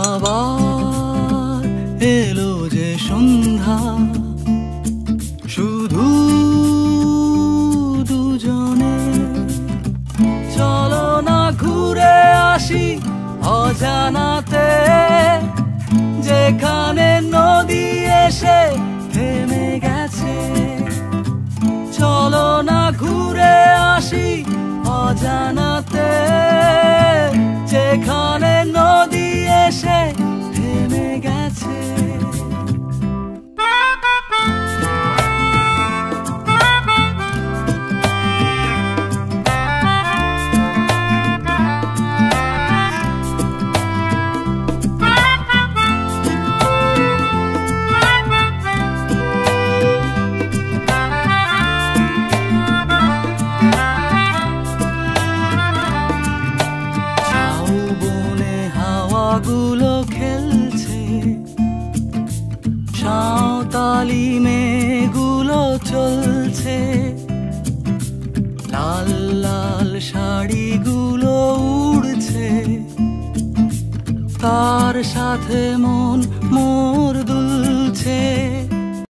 আবার এলো যে সন্ধ্যা, শুধু দুজনে। চলো না ঘুরে আসি অজানাতে, যেখানে নদী এসে থেমে গেছে। চলো না ঘুরে আসি অজানাতে, যেখানে নদী এসে থেমে গেছে। গুলো খেলছে, সাঁওতালি মেয়েগুলো চলছে, লাল লাল শাড়িগুলো উড়ছে, তার সাথে মন মোর দুলছে।